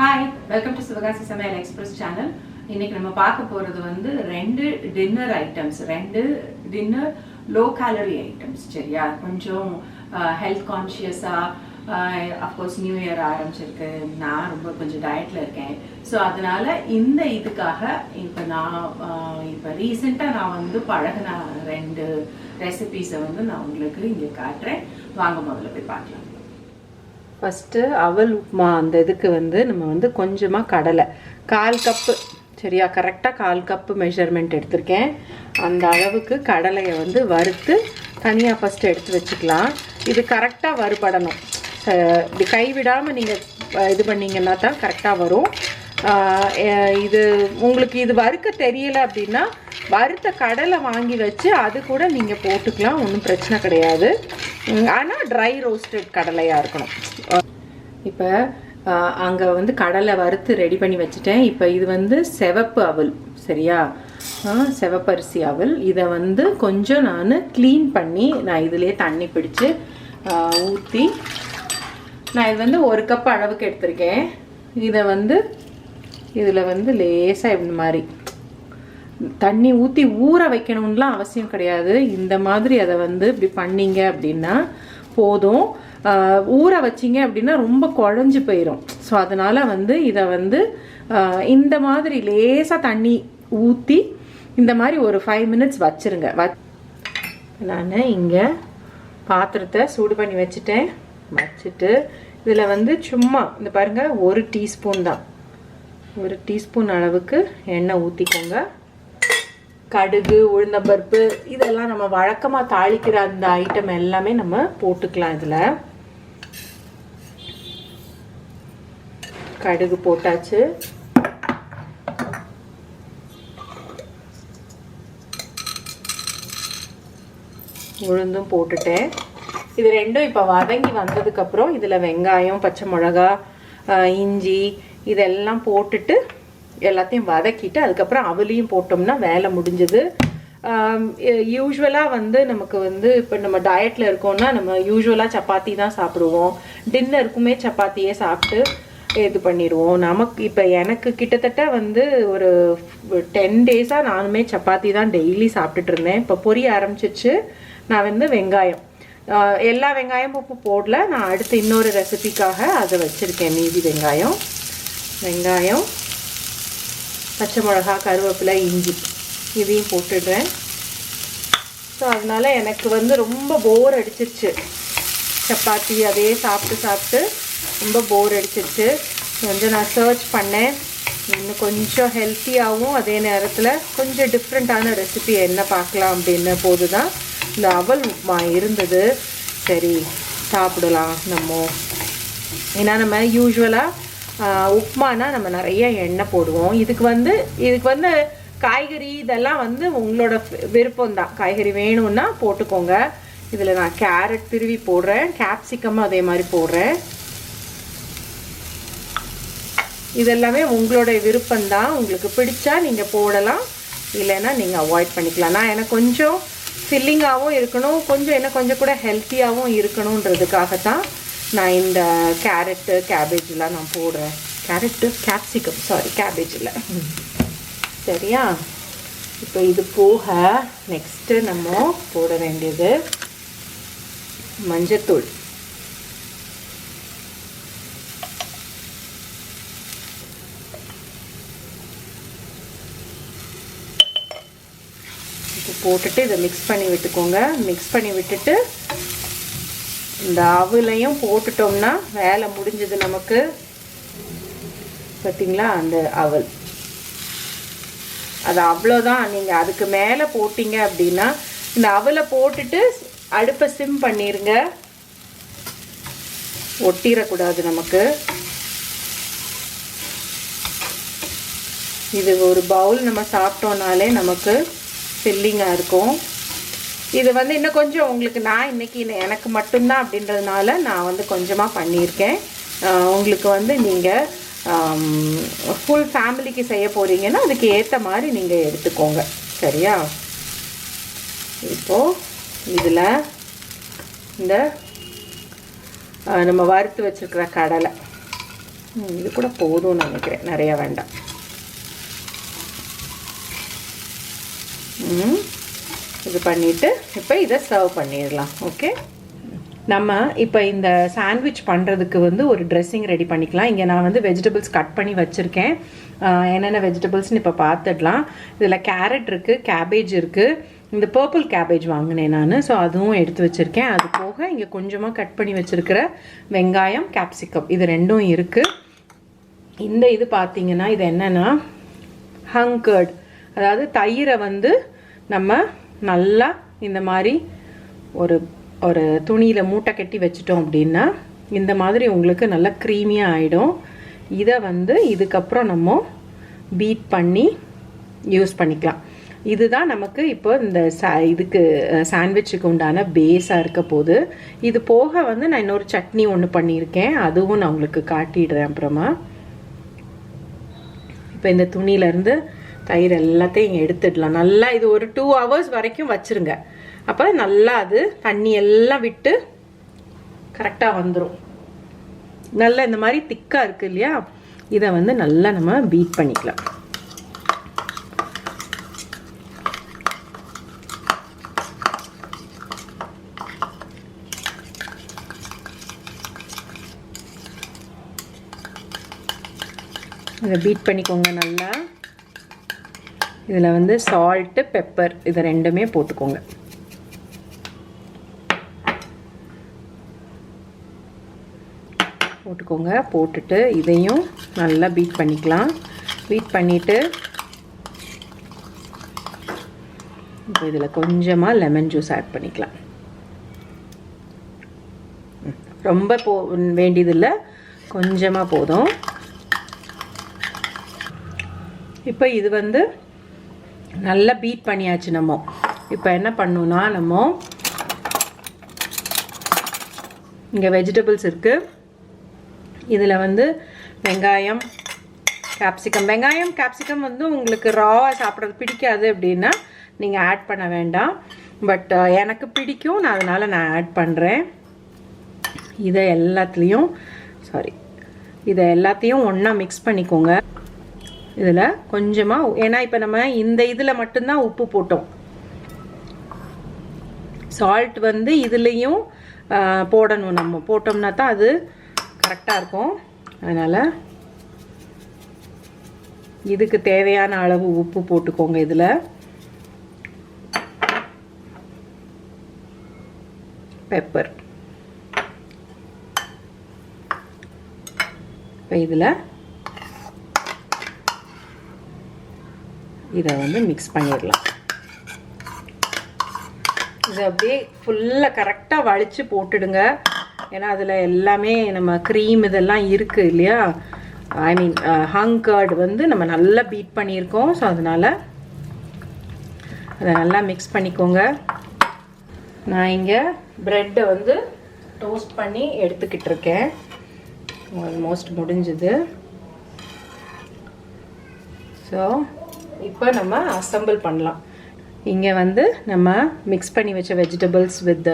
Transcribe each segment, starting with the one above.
Hi, welcome to Sivakasi சமையல் express channel. இன்னைக்கு நம்ம பார்க்க போகிறது வந்து 2 dinner items, 2 dinner low calorie items. சரியா, கொஞ்சம் ஹெல்த் கான்ஷியஸாக அஃப்கோர்ஸ் நியூ இயர் ஆரம்பிச்சிருக்கு. நான் ரொம்ப கொஞ்சம் டயட்டில் இருக்கேன். ஸோ அதனால் இந்த இதுக்காக இப்போ ரீசெண்டாக நான் வந்து பழகின 2 ரெசிபீஸை வந்து நான் உங்களுக்கு இங்கே காட்டுறேன். வாங்க முதல்ல போய் பார்க்கலாம். ஃபஸ்ட்டு அவல் உப்புமா அந்த இதுக்கு வந்து நம்ம வந்து கொஞ்சமாக கடலை 1/4 கப்பு, சரியா, கரெக்டாக 1/4 கப்பு மெஷர்மெண்ட் எடுத்திருக்கேன். அந்த அளவுக்கு கடலையை வந்து வறுத்து தனியாக ஃபஸ்ட்டு எடுத்து வச்சுக்கலாம். இது கரெக்டாக வறுபடணும். இப்படி கைவிடாமல் நீங்கள் இது பண்ணிங்கன்னா தான் கரெக்டாக வரும். இது உங்களுக்கு இது வறுக்க தெரியலை அப்படின்னா வறுத்த கடலை வாங்கி வச்சு அது கூட நீங்கள் போட்டுக்கலாம், ஒன்றும் பிரச்சனை கிடையாது. ஆனால் ட்ரை ரோஸ்டட் கடலையாக இருக்கணும். இப்போ அங்கே வந்து கடலை வறுத்து ரெடி பண்ணி வச்சுட்டேன். இப்போ இது வந்து சிவப்பு அவல், சரியா, சிவப்பரிசி அவல். இதை வந்து கொஞ்சம் நான் க்ளீன் பண்ணி நான் இதிலே தண்ணி பிடிச்சி ஊற்றி நான் இது வந்து 1 கப் அளவுக்கு எடுத்திருக்கேன். இதை வந்து இதில் வந்து லேசாக இந்த மாதிரி தண்ணி ஊற்றி ஊற வைக்கணும்லாம் அவசியம் கிடையாது. இந்த மாதிரி அதை வந்து இப்படி பண்ணிங்க அப்படின்னா போதும். ஊற வச்சிங்க அப்படின்னா ரொம்ப குழஞ்சி போயிடும். ஸோ அதனால் வந்து இதை வந்து இந்த மாதிரி லேசாக தண்ணி ஊற்றி இந்த மாதிரி ஒரு 5 மினிட்ஸ் வச்சுருங்க. நான் இங்கே பாத்திரத்தை சூடு பண்ணி வச்சுட்டேன். வச்சுட்டு இதில் வந்து சும்மா இந்த பாருங்கள் 1 டீஸ்பூன் தான், 1 டீஸ்பூன் அளவுக்கு எண்ணெய் ஊற்றிக்கோங்க. கடுகு, உளுந்தம்பருப்பு இதெல்லாம் நம்ம வழக்கமாக தாளிக்கிற அந்த ஐட்டம் எல்லாமே நம்ம போட்டுக்கலாம். இதில் கடுகு போட்டாச்சு. உளுந்தும் போட்டுட்டேன். இது ரெண்டும் இப்போ வதங்கி வந்ததுக்கப்புறம் இதில் வெங்காயம், பச்சை மிளகா, இஞ்சி இதெல்லாம் போட்டுட்டு எல்லாத்தையும் வதக்கிட்டு அதுக்கப்புறம் அவளையும் போட்டோம்னா வேலை முடிஞ்சது. யூஸ்வலாக வந்து நமக்கு வந்து இப்போ நம்ம டயட்டில் இருக்கோம்னா நம்ம யூஸ்வலாக சப்பாத்தி தான் சாப்பிடுவோம். டின்னருக்குமே சப்பாத்தியே சாப்பிட்டு இது பண்ணிடுவோம். நமக்கு இப்போ எனக்கு கிட்டத்தட்ட வந்து ஒரு 10 டேஸாக நானுமே சப்பாத்தி தான் டெய்லி சாப்பிட்டுட்டு இருந்தேன். இப்போ பொரிய ஆரம்பிச்சிச்சு. நான் வந்து வெங்காயம், எல்லா வெங்காயமும் உப்பு போடல. நான் அடுத்து இன்னொரு ரெசிபிக்காக அதை வச்சுருக்கேன். மீதி வெங்காயம், பச்சை மிளகா, கருவேப்பிலை, இஞ்சி இதையும் போட்டுடுறேன். ஸோ அதனால எனக்கு வந்து ரொம்ப போர் அடிச்சிருச்சு. சப்பாத்தி அதே சாப்பிட்டு ரொம்ப போர் அடிச்சிருச்சு. கொஞ்சம் நான் சர்ச் பண்ணேன். இன்னும் கொஞ்சம் ஹெல்த்தியாகவும் அதே நேரத்தில் கொஞ்சம் டிஃப்ரெண்ட்டான ரெசிபி என்ன பார்க்கலாம் அப்படின்ன போது தான் இந்த அவல் உப்புமா இருந்தது. சரி சாப்பிடலாம் நம்ம. ஏன்னா நம்ம யூஸ்வலாக உப்புமானா நம்ம நிறைய எண்ணெய் போடுவோம். இதுக்கு வந்து காய்கறி இதெல்லாம் வந்து உங்களோட விருப்பம் தான். காய்கறி வேணும்னா போட்டுக்கோங்க. இதில் நான் கேரட் திருவி போடுறேன், கேப்சிகம் அதே மாதிரி போடுறேன். இதெல்லாமே உங்களோட விருப்பம்தான். உங்களுக்கு பிடிச்சா நீங்கள் போடலாம், இல்லைன்னா நீங்கள் அவாய்ட் பண்ணிக்கலாம். நான் எனக்கு கொஞ்சம் ஃபில்லிங்காகவும் இருக்கணும், கொஞ்சம் கூட ஹெல்த்தியாகவும் இருக்கணுன்றதுக்காகத்தான் நான் இந்த கேரட்டு, கேபேஜெலாம் நான் போடுறேன். கேப்சிகம், சாரி, கேபேஜ் இல்லை, சரியா. இப்போ இது போக நெக்ஸ்ட்டு நம்ம போட வேண்டியது மஞ்சத்தூள். போட்டுட்டு இதை மிக்ஸ் பண்ணி விட்டுக்கோங்க. மிக்ஸ் பண்ணி விட்டுட்டு இந்த அவலையும் போட்டுட்டோம்னா வேலை முடிஞ்சது நமக்கு. பார்த்தீங்களா, அந்த அவல் அது அவ்வளோதான். நீங்கள் அதுக்கு மேலே போட்டிங்க அப்படின்னா இந்த அவலை போட்டுட்டு அடுப்பை சிம் பண்ணிடுங்க, ஒட்டிடக்கூடாது நமக்கு. இது ஒரு பவுல் நம்ம சாப்பிட்டோம்னாலே நமக்கு ஃபில்லிங்காக இருக்கும். இது வந்து இன்னும் கொஞ்சம் உங்களுக்கு, நான் இன்றைக்கி எனக்கு மட்டும்தான் அப்படின்றதுனால நான் வந்து கொஞ்சமாக பண்ணியிருக்கேன். உங்களுக்கு வந்து நீங்கள் ஃபுல் ஃபேமிலிக்கு செய்ய போகிறீங்கன்னா அதுக்கு ஏற்ற மாதிரி நீங்கள் எடுத்துக்கோங்க, சரியா. இப்போது இதில் இந்த நம்ம வறுத்து வச்சுருக்கிற கடலை இது கூட போதும்னு நினைக்கிறேன், நிறைய வேண்டாம். இது பண்ணிவிட்டு இப்போ இதை சர்வ் பண்ணிடலாம். ஓகே, நம்ம இப்போ இந்த சாண்ட்விச் பண்ணுறதுக்கு வந்து ஒரு ட்ரெஸ்ஸிங் ரெடி பண்ணிக்கலாம். இங்கே நான் வந்து வெஜிடபிள்ஸ் கட் பண்ணி வச்சுருக்கேன். என்னென்ன வெஜிடபிள்ஸ்னு இப்போ பார்த்துடலாம். இதில் கேரட் இருக்குது, கேபேஜ் இருக்குது, இந்த பர்பிள் கேபேஜ் வாங்கினேன் நான், ஸோ அதுவும் எடுத்து வச்சுருக்கேன். அது போக இங்கே கொஞ்சமாக கட் பண்ணி வச்சுருக்கிற வெங்காயம், கேப்சிகம், இது ரெண்டும் இருக்குது. இந்த இது பார்த்தீங்கன்னா இது என்னென்னா ஹங் கர்ட், அதாவது தயிரை வந்து நம்ம நல்லா இந்த மாதிரி ஒரு ஒரு துணியில் மூட்டை கட்டி வச்சிட்டோம் அப்படின்னா இந்த மாதிரி உங்களுக்கு நல்லா க்ரீமியாக ஆகிடும். இதை வந்து இதுக்கப்புறம் நம்ம பீட் பண்ணி யூஸ் பண்ணிக்கலாம். இதுதான் நமக்கு இப்போ இந்த இதுக்கு சாண்ட்விச்சுக்கு உண்டான பேஸாக இருக்க போது. இது போக வந்து நான் இன்னொரு சட்னி ஒன்று பண்ணியிருக்கேன், அதுவும் நான் உங்களுக்கு காட்டிடுறேன் அப்புறமா. இப்போ இந்த துணியிலேருந்து தயிர் எல்லாத்தையும் இங்கே எடுத்துடலாம். நல்லா இது ஒரு 2 hours வரைக்கும் வச்சுருங்க. அப்போ நல்லா அது தண்ணி எல்லாம் விட்டு கரெக்டாக வந்துடும். நல்லா இந்த மாதிரி திக்காக இருக்குது இல்லையா, இதை வந்து நல்லா நம்ம பீட் பண்ணிக்கலாம். இதை பீட் பண்ணிக்கோங்க நல்லா. இதில் வந்து சால்ட்டு, பெப்பர் இது ரெண்டுமே போட்டுக்கோங்க. போட்டுட்டு இதையும் நல்லா பீட் பண்ணிக்கலாம். பீட் பண்ணிவிட்டு இப்போ இதில் கொஞ்சமாக லெமன் ஜூஸ் ஆட் பண்ணிக்கலாம். ரொம்ப வேண்டியதில்லை, கொஞ்சமாக போதும். இப்போ இது வந்து நல்லா பீட் பண்ணியாச்சு. நம்ம இப்போ என்ன பண்ணணும்னா, நம்ம இங்கே வெஜிடபிள்ஸ் இருக்குது, இதில் வந்து வெங்காயம், கேப்சிகம் வந்து உங்களுக்கு ராவாக சாப்பிட்றது பிடிக்காது அப்படின்னா நீங்கள் ஆட் பண்ண வேண்டாம். பட் எனக்கு பிடிக்கும், நான் அதனால் நான் ஆட் பண்ணுறேன். இதை எல்லாத்தையும் ஒன்றா மிக்ஸ் பண்ணிக்கோங்க. இதில் கொஞ்சமாக, ஏன்னா இப்போ நம்ம இந்த இதில் மட்டும்தான் உப்பு போட்டோம், சால்ட் வந்து இதுலேயும் போடணும். நம்ம போட்டோம்னா தான் அது கரெக்டாக இருக்கும். அதனால் இதுக்கு தேவையான அளவு உப்பு போட்டுக்கோங்க. இதில் பெப்பர், இப்போ இதில் இதை வந்து மிக்ஸ் பண்ணிடலாம். இதை அப்படியே ஃபுல்லாக கரெக்டாக வலிச்சு போட்டுடுங்க. ஏன்னா அதில் எல்லாமே நம்ம க்ரீம் இதெல்லாம் இருக்குது இல்லையா, ஐ மீன் ஹங் கர்ட் வந்து நம்ம நல்லா பீட் பண்ணியிருக்கோம். ஸோ அதனால் அதை நல்லா மிக்ஸ் பண்ணிக்கோங்க. நான் இங்கே ப்ரெட்டை வந்து டோஸ்ட் பண்ணி எடுத்துக்கிட்டு இருக்கேன். ஆல்மோஸ்ட் முடிஞ்சுது. ஸோ இப்போ நம்ம அசம்பிள் பண்ணலாம். இங்கே வந்து நம்ம மிக்ஸ் பண்ணி வச்ச வெஜிடபிள்ஸ் வித்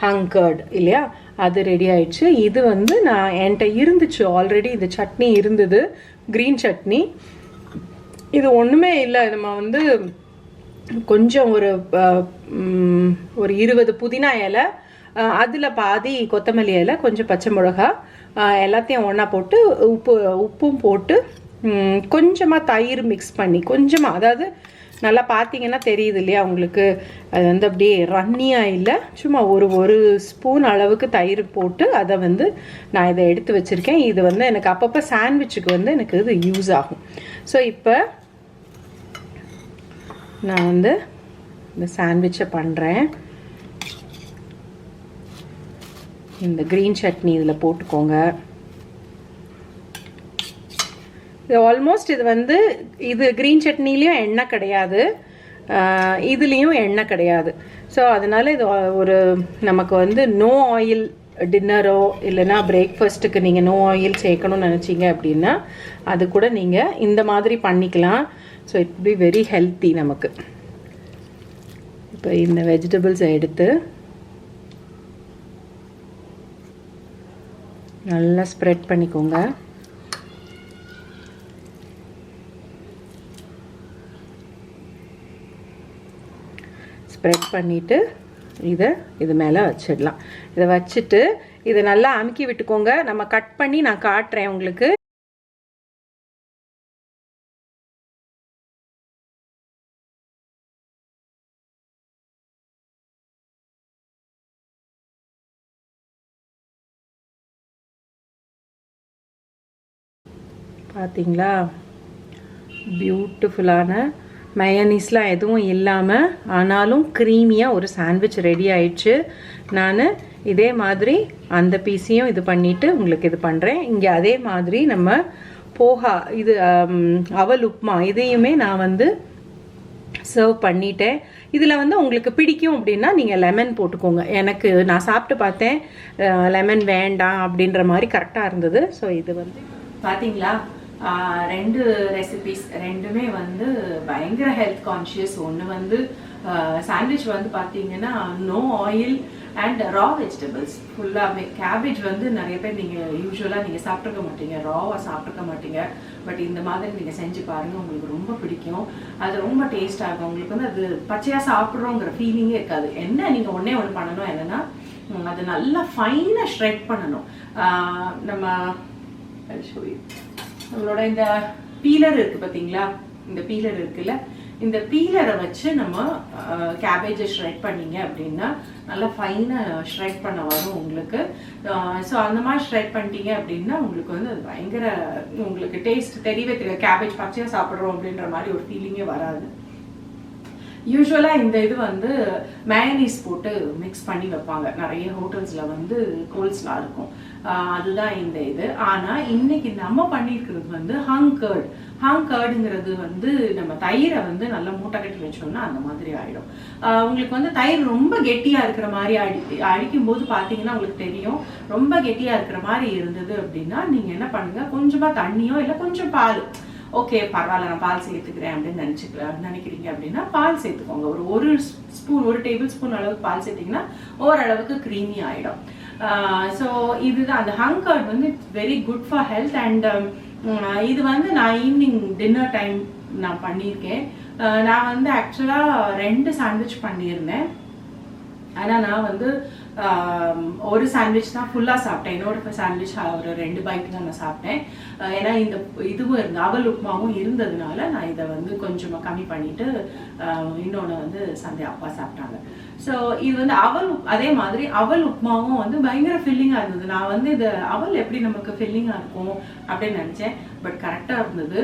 ஹங் கர்ட் இல்லையா, அது ரெடி ஆயிடுச்சு. இது வந்து நான் என்கிட்ட இருந்துச்சு ஆல்ரெடி, இந்த சட்னி இருந்தது, க்ரீன் சட்னி. இது ஒன்றுமே இல்லை, நம்ம வந்து கொஞ்சம் ஒரு 20 புதினா இலை, அதில் பாதி கொத்தமல்லி இலை, கொஞ்சம் பச்சை மிளகா, எல்லாத்தையும் ஒன்றா போட்டு உப்பும் போட்டு கொஞ்சமாக தயிர் மிக்ஸ் பண்ணி, கொஞ்சமாக, அதாவது நல்லா பார்த்தீங்கன்னா தெரியுது இல்லையா உங்களுக்கு, அது வந்து அப்படியே ரன்னியாக இல்லை, சும்மா ஒரு ஸ்பூன் அளவுக்கு தயிர் போட்டு அதை வந்து நான் இதை எடுத்து வச்சுருக்கேன். இது வந்து எனக்கு அப்பப்போ சாண்ட்விச்சுக்கு வந்து எனக்கு இது யூஸ் ஆகும். ஸோ இப்போ நான் வந்து இந்த சாண்ட்விச்சை பண்ணுறேன். இந்த க்ரீன் சட்னி இதில் போட்டுக்கோங்க. ஆல்மோஸ்ட் இது வந்து இது க்ரீன் சட்னிலையும் எண்ணெய் கிடையாது, இதுலேயும் எண்ணெய் கிடையாது. ஸோ அதனால் இது ஒரு நமக்கு வந்து நோ ஆயில் டின்னரோ இல்லைனா பிரேக்ஃபாஸ்ட்டுக்கு நீங்கள் நோ ஆயில் சேர்க்கணும்னு நினச்சிங்க அப்படின்னா அது கூட நீங்கள் இந்த மாதிரி பண்ணிக்கலாம். So it be very healthy நமக்கு. இப்போ இந்த வெஜிடபிள்ஸை எடுத்து நல்லா ஸ்ப்ரெட் பண்ணிக்கோங்க. ஸ்ப்ரெட் பண்ணிவிட்டு இது மேலே வச்சிடலாம். இதை வச்சுட்டு இதை நல்லா அமுக்கி விட்டுக்கோங்க. நம்ம கட் பண்ணி நான் காட்டுறேன் உங்களுக்கு. பார்த்தீங்களா, பியூட்டிஃபுல்லான மயோனீஸ்லாம் எதுவும் இல்லாமல் ஆனாலும் க்ரீமியாக ஒரு சாண்ட்விச் ரெடி ஆயிடுச்சு. நான் இதே மாதிரி அந்த பீஸையும் இது பண்ணிவிட்டு உங்களுக்கு இது பண்ணுறேன். இங்கே அதே மாதிரி நம்ம போஹா இது அவல் உப்மா இதையுமே நான் வந்து சர்வ் பண்ணிட்டேன். இதில் வந்து உங்களுக்கு பிடிக்கும் அப்படின்னா நீங்கள் லெமன் போட்டுக்கோங்க. எனக்கு நான் சாப்பிட்டு பார்த்தேன், லெமன் வேண்டாம் அப்படின்ற மாதிரி கரெக்டாக இருந்தது. ஸோ இது வந்து பார்த்தீங்களா, 2 ரெசிபிஸ் ரெண்டுமே வந்து பயங்கர ஹெல்த் கான்ஷியஸ். ஒன்று வந்து சாண்ட்விச் வந்து பார்த்தீங்கன்னா no oil and raw vegetables ஃபுல்லாகவே. கேபேஜ் வந்து நிறைய பேர் நீங்கள் யூஸ்வலாக நீங்கள் சாப்பிட்ருக்க மாட்டீங்க, ராவாக சாப்பிட்ருக்க மாட்டீங்க. பட் இந்த மாதிரி நீங்கள் செஞ்சு பாருங்கள், உங்களுக்கு ரொம்ப பிடிக்கும். அது ரொம்ப டேஸ்டாக இருக்கும். உங்களுக்கு வந்து அது பச்சையாக சாப்பிட்றோங்கிற ஃபீலிங்கே இருக்காது. என்ன நீங்கள் ஒன்றே ஒன்று பண்ணணும், என்னென்னா அது நல்லா ஃபைனாக ஷ்ரெட் பண்ணணும். நம்ம நம்மளோட இந்த பீலர் இருக்குது பார்த்தீங்களா, இந்த பீலர் இருக்குல்ல, இந்த பீலரை வச்சு நம்ம கேபேஜை ஷ்ரெட் பண்ணிங்க அப்படின்னா நல்லா ஃபைனாக ஷ்ரெட் பண்ண வரும் உங்களுக்கு. ஸோ அந்த மாதிரி ஷ்ரெட் பண்ணிட்டீங்க அப்படின்னா உங்களுக்கு வந்து அது பயங்கர உங்களுக்கு டேஸ்ட் தெரியவே தெரியாது. கேபேஜ் பச்சையாக சாப்பிட்றோம் அப்படின்ற மாதிரி ஒரு ஃபீலிங்கே வராது. யூஸ்வலாக இந்த இது வந்து மயோனீஸ் போட்டு மிக்ஸ் பண்ணி வைப்பாங்க. நிறைய ஹோட்டல்ஸில் வந்து கோல்ஸ்லாம் இருக்கும், அதுதான் இந்த இது. ஆனால் இன்னைக்கு நம்ம பண்ணியிருக்கிறது வந்து ஹங் கர்டுங்கிறது வந்து நம்ம தயிரை வந்து நல்லா மூட்டை கட்டி வச்சோம்னா அந்த மாதிரி ஆகிடும். உங்களுக்கு வந்து தயிர் ரொம்ப கெட்டியாக இருக்கிற மாதிரி அடிக்கும் போது பார்த்தீங்கன்னா உங்களுக்கு தெரியும், ரொம்ப கெட்டியாக இருக்கிற மாதிரி இருந்தது அப்படின்னா நீங்கள் என்ன பண்ணுங்கள், கொஞ்சமாக தண்ணியோ இல்லை கொஞ்சம் பால், ஓகே பரவாயில்ல நான் பால் சேர்த்துக்கிறேன் அப்படின்னு நினைக்கிறீங்க அப்படின்னா பால் சேர்த்துக்கோங்க. ஒரு ஸ்பூன், 1 டேபிள் ஸ்பூன் அளவுக்கு பால் சேர்த்திங்கன்னா ஓரளவுக்கு க்ரீமி ஆகிடும். ஸோ இதுதான் அந்த ஹங் கர்ட் வந்து it's very good for health. And இது வந்து நான் ஈவினிங் டின்னர் டைம் நான் பண்ணியிருக்கேன். நான் வந்து ஆக்சுவலாக 2 சாண்ட்விச் பண்ணியிருந்தேன். ஆனால் நான் வந்து ஒரு சாண்ட்விச் தான் ஃபுல்லாக சாப்பிட்டேன். என்னோட சாண்ட்விச் ஒரு 2 பைட் தான் நான் சாப்பிட்டேன். ஏன்னா இந்த இதுவும் இருந்த அவல் உப்புமாவும் இருந்ததுனால நான் இதை வந்து கொஞ்சமாக கம்மி பண்ணிவிட்டு இன்னொன்று வந்து சந்தியா அப்பா சாப்பிட்டாங்க. ஸோ இது வந்து அதே மாதிரி அவல் உப்புமாவும் வந்து பயங்கர ஃபில்லிங்காக இருந்தது. நான் வந்து இது அவல் எப்படி நமக்கு ஃபில்லிங்காக இருக்கும் அப்படின்னு நினச்சேன், பட் கரெக்டாக இருந்தது.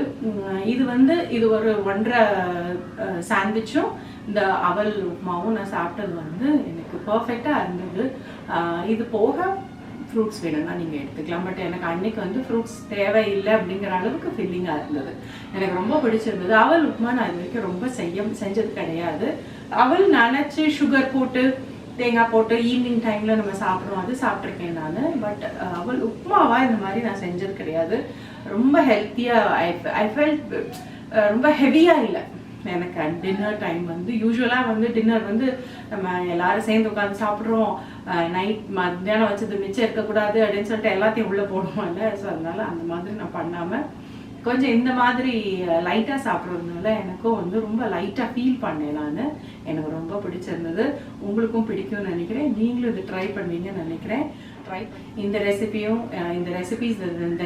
இது வந்து இது ஒரு 1.5 சாண்ட்விச்சும் இந்த அவல் உப்புமாவும் நான் சாப்பிட்டது வந்து எனக்கு பர்ஃபெக்டாக இருந்தது. இது போக ஃப்ரூட்ஸ் வேணும்னா நீங்கள் எடுத்துக்கலாம். பட் எனக்கு அன்னைக்கு வந்து ஃப்ரூட்ஸ் தேவையில்லை அப்படிங்கிற அளவுக்கு ஃபில்லிங்காக இருந்தது. எனக்கு ரொம்ப பிடிச்சிருந்தது. அவல் உப்புமா நான் இது வரைக்கும் ரொம்ப செஞ்சது கிடையாது. அவல் நினச்சி சுகர் போட்டு தேங்காய் போட்டு ஈவினிங் டைமில் நம்ம சாப்பிட்றோம், அது சாப்பிட்ருக்கேன் நான். பட் அவல் உப்புமாவா இந்த மாதிரி நான் செஞ்சது கிடையாது. ரொம்ப ஹெல்த்தியாக ஐ ஃபெல்ட் ரொம்ப ஹெவியாக இல்லை எனக்கு. டின்னர் டைம் வந்து யூஸ்வலாக வந்து டின்னர் வந்து நம்ம எல்லாரும் சேர்ந்து உட்காந்து சாப்பிட்றோம், நைட் மத்தியானம் வச்சது மிச்சம் இருக்கக்கூடாது அப்படின்னு சொல்லிட்டு எல்லாத்தையும் உள்ளே போடுவோம்ல. ஸோ அதனால அந்த மாதிரி நான் பண்ணாமல் கொஞ்சம் இந்த மாதிரி லைட்டாக சாப்பிட்றதுனால எனக்கும் வந்து ரொம்ப லைட்டாக ஃபீல் பண்ணேன் நான். எனக்கு ரொம்ப பிடிச்சிருந்தது. உங்களுக்கும் பிடிக்கும்னு நினைக்கிறேன். நீங்களும் இது ட்ரை பண்ணுவீங்கன்னு நினைக்கிறேன். இந்த ரெசிபியும் இந்த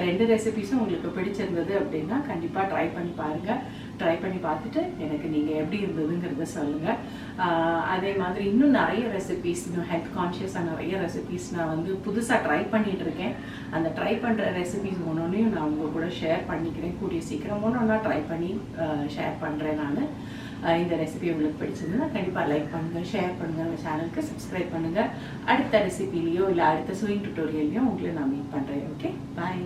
2 ரெசிபிஸும் உங்களுக்கு பிடிச்சிருந்தது அப்படின்னா கண்டிப்பாக ட்ரை பண்ணி பாருங்கள். ட்ரை பண்ணி பார்த்துட்டு எனக்கு நீங்கள் எப்படி இருந்ததுங்கிறத சொல்லுங்கள். அதே மாதிரி இன்னும் நிறைய ரெசிபிஸ், இன்னும் ஹெல்த் கான்ஷியஸாக நிறைய ரெசிபிஸ் நான் வந்து புதுசாக ட்ரை பண்ணிகிட்டு இருக்கேன். அந்த ட்ரை பண்ணுற ரெசிபிஸ் ஒன்றொன்றையும் நான் உங்கள் கூட ஷேர் பண்ணிக்கிறேன். கூடிய சீக்கிரம் ஒன்றா ட்ரை பண்ணி ஷேர் பண்ணுறேன் நான். இந்த ரெசிபி உங்களுக்கு பிடிச்சிருந்ததுன்னா கண்டிப்பாக லைக் பண்ணுங்கள், ஷேர் பண்ணுங்கள், நம்ம சேனலுக்கு சப்ஸ்கிரைப் பண்ணுங்கள். அடுத்த ரெசிபிலையோ இல்லை அடுத்த ஸ்விங் டுட்டோரியல்லையும் உங்களை நான் மீட் பண்ணுறேன். ஓகே, பாய்.